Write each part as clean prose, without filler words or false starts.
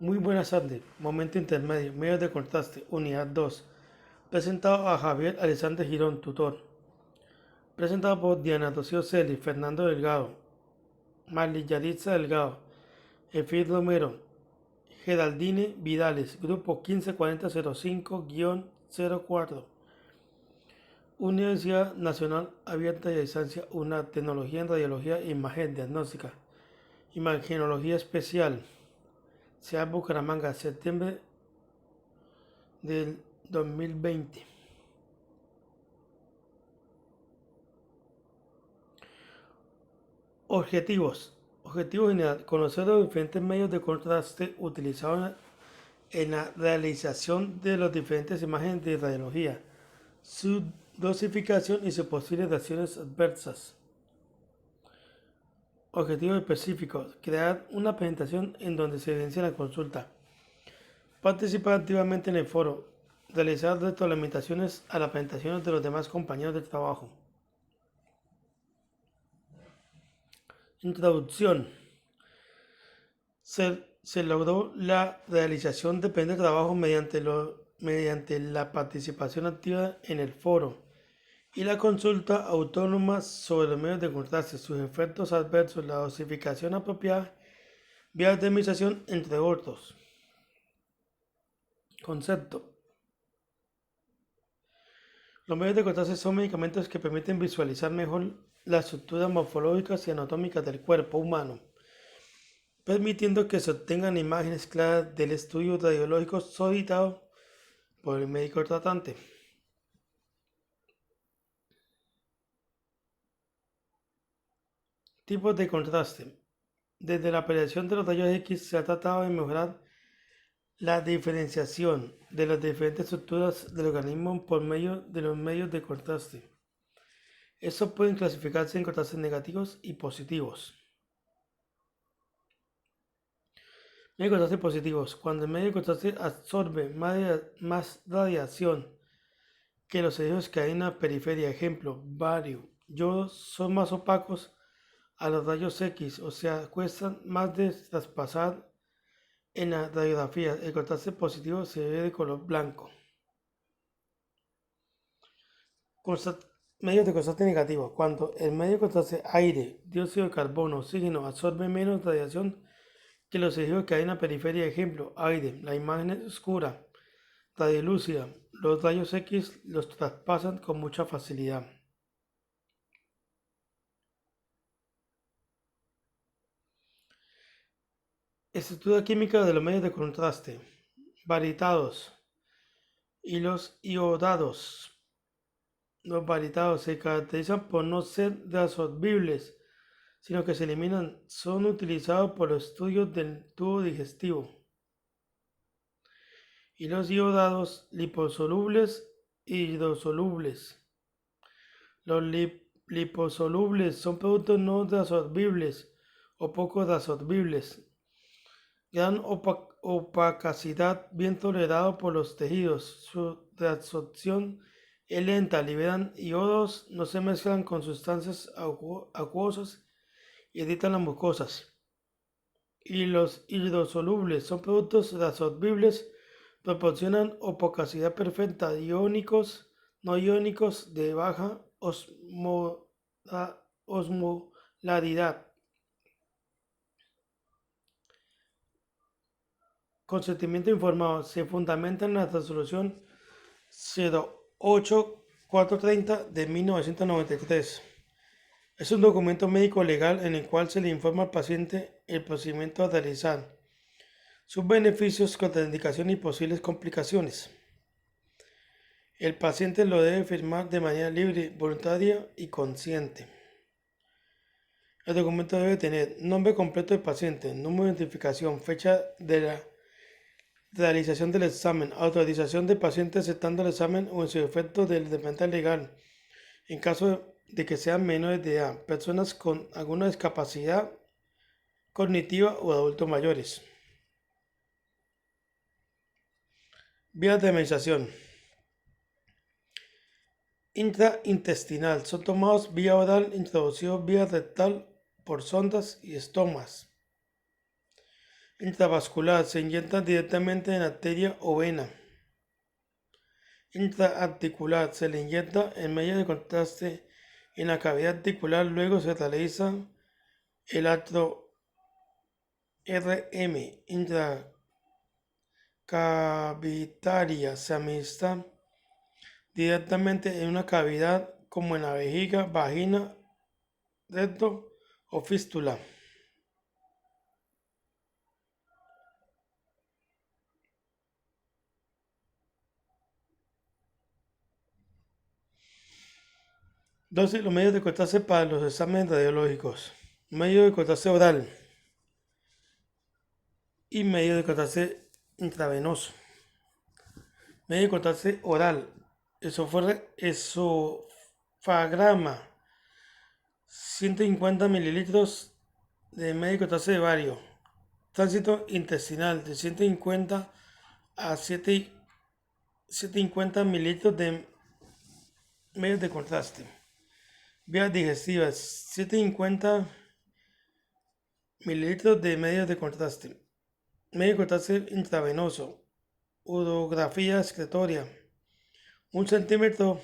Muy buenas tardes. Momento intermedio. Medios de contraste. Unidad 2. Presentado a Javier Alexander Girón, tutor. Presentado por Diana Rocío Celi, Fernando Delgado, Marley Yaritza Delgado, Efir Romero, Geraldine Vidales, Grupo 154005-04. Universidad Nacional Abierta y a Distancia, una tecnología en radiología e imagen diagnóstica. Imagenología especial. Ciudad Bucaramanga, septiembre del 2020. Objetivos. Objetivo general. Conocer los diferentes medios de contraste utilizados en la realización de las diferentes imágenes de radiología, su dosificación y sus posibles reacciones adversas. Objetivos específicos. Crear una presentación en donde se evidencia la consulta. Participar activamente en el foro. Realizar retroalimentaciones a las presentaciones de los demás compañeros de trabajo. Introducción. Se logró la realización de de trabajo mediante la participación activa en el foro y la consulta autónoma sobre los medios de contraste, sus efectos adversos, la dosificación apropiada, vías de administración, entre otros. Concepto. Los medios de contraste son medicamentos que permiten visualizar mejor las estructuras morfológicas y anatómicas del cuerpo humano, permitiendo que se obtengan imágenes claras del estudio radiológico solicitado por el médico tratante. Tipos de contraste. Desde la aparición de los rayos X se ha tratado de mejorar la diferenciación de las diferentes estructuras del organismo por medio de los medios de contraste. Estos pueden clasificarse en contrastes negativos y positivos. Medios de contraste positivos. Cuando el medio de contraste absorbe más radiación que los ejes que hay en la periferia, ejemplo, bario, yodo, son más opacos a los rayos X, o sea, cuestan más de traspasar en la radiografía. El contraste positivo se ve de color blanco. Medios de contraste negativo. Cuando el medio de contraste aire, dióxido de carbono, oxígeno absorbe menos radiación que los ejes que hay en la periferia, ejemplo, aire, la imagen es oscura, radiolúcida, los rayos X los traspasan con mucha facilidad. Estructura química de los medios de contraste. Varitados y los iodados. Los varitados se caracterizan por no ser reabsorbibles, sino que se eliminan. Son utilizados por los estudios del tubo digestivo. Y los iodados liposolubles e hidrosolubles. Los liposolubles son productos no reabsorbibles o poco reabsorbibles. Gran opacidad, bien tolerado por los tejidos. Su reabsorción es lenta, liberan iodos, no se mezclan con sustancias acuosas y irritan las mucosas. Y los hidrosolubles son productos reabsorbibles, proporcionan opacidad perfecta, iónicos, no iónicos, de baja osmolaridad. Consentimiento informado se fundamenta en la resolución 08430 de 1993. Es un documento médico legal en el cual se le informa al paciente el procedimiento a realizar, sus beneficios, contraindicaciones y posibles complicaciones. El paciente lo debe firmar de manera libre, voluntaria y consciente. El documento debe tener nombre completo del paciente, número de identificación, fecha de la realización del examen, autorización del paciente aceptando el examen o en su efecto del dependiente legal, en caso de que sean menores de edad, personas con alguna discapacidad cognitiva o adultos mayores. Vías de administración. Intraintestinal. Son tomados vía oral, introducidos vía rectal por sondas y estomas. Intravascular, se inyecta directamente en arteria o vena. Intraarticular, se le inyecta en medio de contraste en la cavidad articular, luego se realiza el acto RM. Intracavitaria, se administra directamente en una cavidad como en la vejiga, vagina, recto o fístula. Dosis, los medios de contraste para los exámenes radiológicos. Medio de contraste oral y medio de contraste intravenoso. Medio de contraste oral. Esofagrama. 150 mililitros de medio de contraste de vario. Tránsito intestinal de 150 a 750 mililitros de medios de contraste. Vías digestivas, 750 mililitros de medios de contraste. Medio de contraste intravenoso. Urografía excretoria. 1 centímetro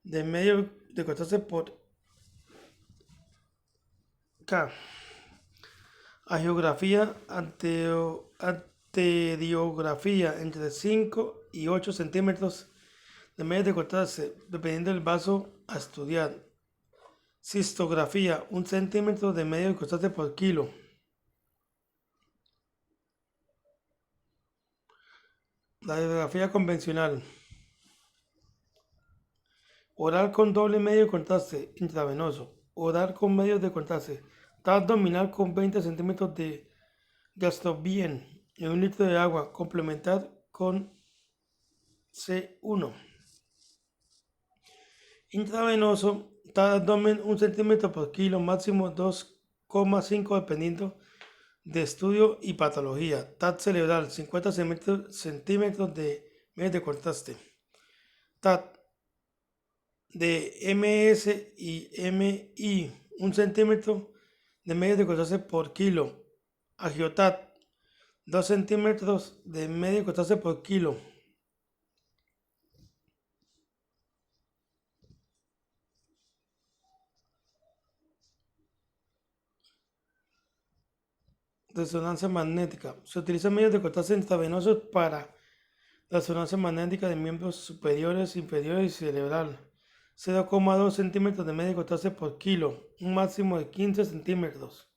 de medio de contraste por K. Angiografía, arteriografía entre 5 y 8 centímetros de medio de contraste, dependiendo del vaso a estudiar. Cistografía, 1 centímetro de medio de contraste por kilo. Radiografía convencional. Oral con doble medio de contraste intravenoso. Oral con medios de contraste. TAC abdominal con 20 centímetros de Gastrobien en 1 litro de agua. Complementar con C1. Intravenoso. TAC abdomen 1 centímetro por kilo. Máximo 2,5 dependiendo de estudio y patología. TAC cerebral 50 centímetros de medios de contraste. TAC de MS y MI 1 centímetro de medios de contraste por kilo. Agiotat 2 centímetros de medio de contraste por kilo. Resonancia magnética. Se utilizan medios de contraste intravenosos para resonancia magnética de miembros superiores, inferiores y cerebral. 0,2 centímetros de medio de contraste por kilo. Un máximo de 15 centímetros.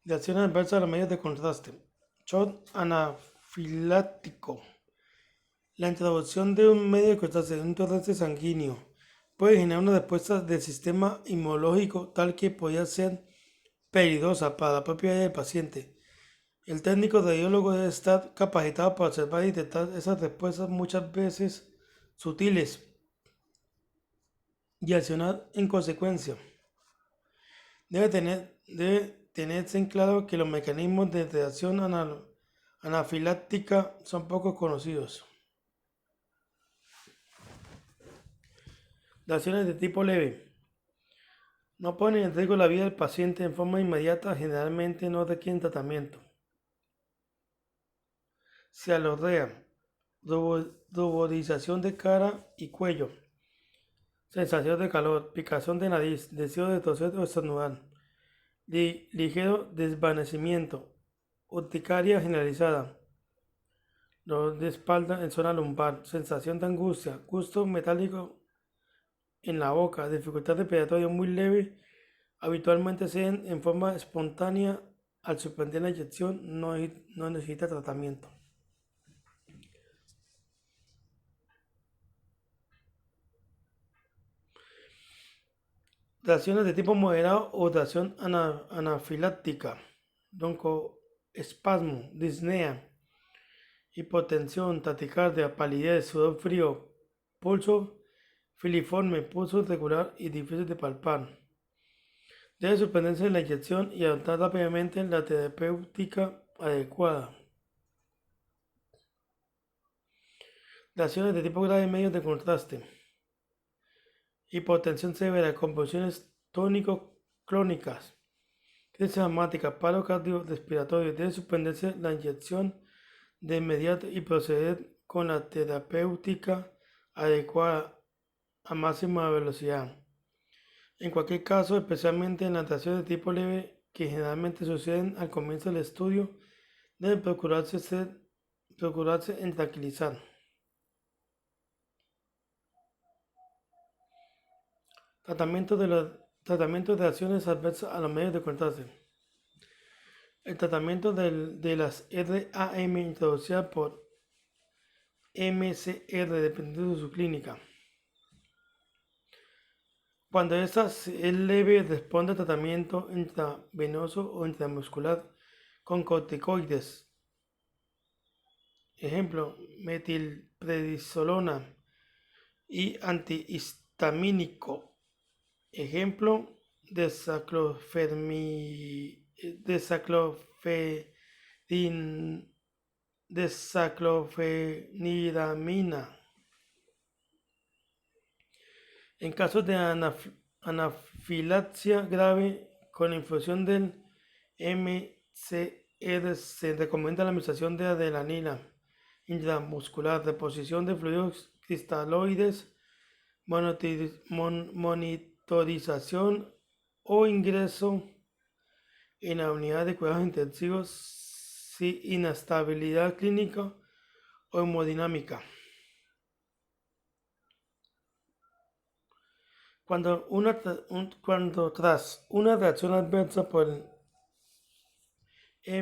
Reacción adversa a los medios de contraste. Shock anafiláctico. La introducción de un medio de contraste en un torrente sanguíneo puede generar una respuesta del sistema inmunológico tal que podría ser peligrosa para la propia vida del paciente. El técnico radiólogo debe estar capacitado para observar y detectar esas respuestas, muchas veces sutiles, y accionar en consecuencia. Debe tenerse en claro que los mecanismos de reacción anafiláctica son poco conocidos. Reacciones de tipo leve. No ponen en riesgo la vida del paciente en forma inmediata, generalmente no requieren tratamiento. Cialorrea, ruborización de cara y cuello, sensación de calor, picazón de nariz, deseo de toser o estornudar, ligero desvanecimiento, urticaria generalizada, dolor de espalda en zona lumbar, sensación de angustia, gusto metálico en la boca, dificultad respiratoria muy leve, habitualmente se dan en forma espontánea al suspender la inyección, no necesita tratamiento. Reacciones de tipo moderado o reacción anafiláctica, broncoespasmo, disnea, hipotensión, taquicardia, palidez, sudor frío, pulso filiforme, pulso irregular y difícil de palpar. Debe suspenderse la inyección y adoptar rápidamente la terapéutica adecuada. Reacciones de tipo grave medios de contraste. hipotensión severa, convulsiones tónico-clónicas, crisis asmática, paro cardiorrespiratorio. Debe suspenderse la inyección de inmediato y proceder con la terapéutica adecuada a máxima velocidad. En cualquier caso, especialmente en las reacciones de tipo leve que generalmente suceden al comienzo del estudio, debe procurarse en tranquilizar. Tratamiento de reacciones adversas a los medios de contraste. El tratamiento de las RAM introducidas por MCR dependiendo de su clínica. Cuando esta es leve, responde a tratamiento intravenoso o intramuscular con corticoides. Ejemplo, metilprednisolona y antihistamínico. Ejemplo, desaclofenidamina. En casos de anafilaxia grave con infusión del MCR se recomienda la administración de adelanina intramuscular, reposición de fluidos cristaloides, monitorización o ingreso en la unidad de cuidados intensivos sin inestabilidad clínica o hemodinámica. Cuando tras una reacción adversa por el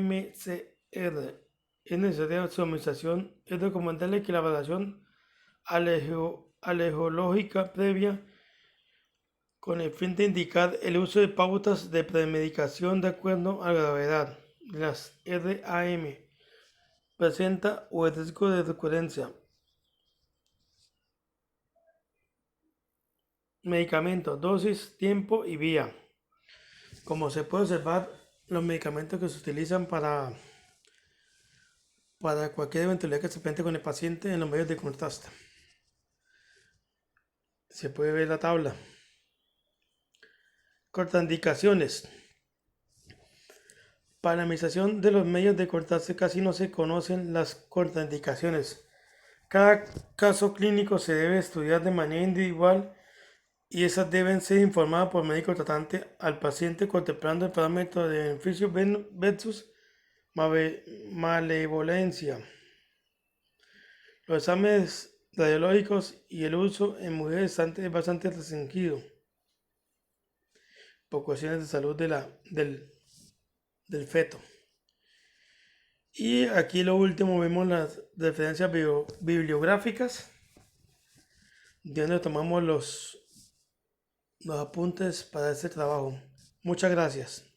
MCR es necesaria su administración, es recomendable que la evaluación alergológica previa con el fin de indicar el uso de pautas de premedicación de acuerdo a la gravedad de las RAM presenta o el riesgo de recurrencia. Medicamento, dosis, tiempo y vía. Como se puede observar, los medicamentos que se utilizan para cualquier eventualidad que se presente con el paciente en los medios de contraste. Se puede ver la tabla. Contraindicaciones. Para la administración de los medios de contraste casi no se conocen las contraindicaciones. Cada caso clínico se debe estudiar de manera individual y esas deben ser informadas por el médico tratante al paciente contemplando el parámetro de beneficio versus malevolencia. Los exámenes radiológicos y el uso en mujeres es bastante restringido por cuestiones de salud del feto. Y aquí lo último vemos las referencias bibliográficas, de donde tomamos los apuntes para este trabajo. Muchas gracias.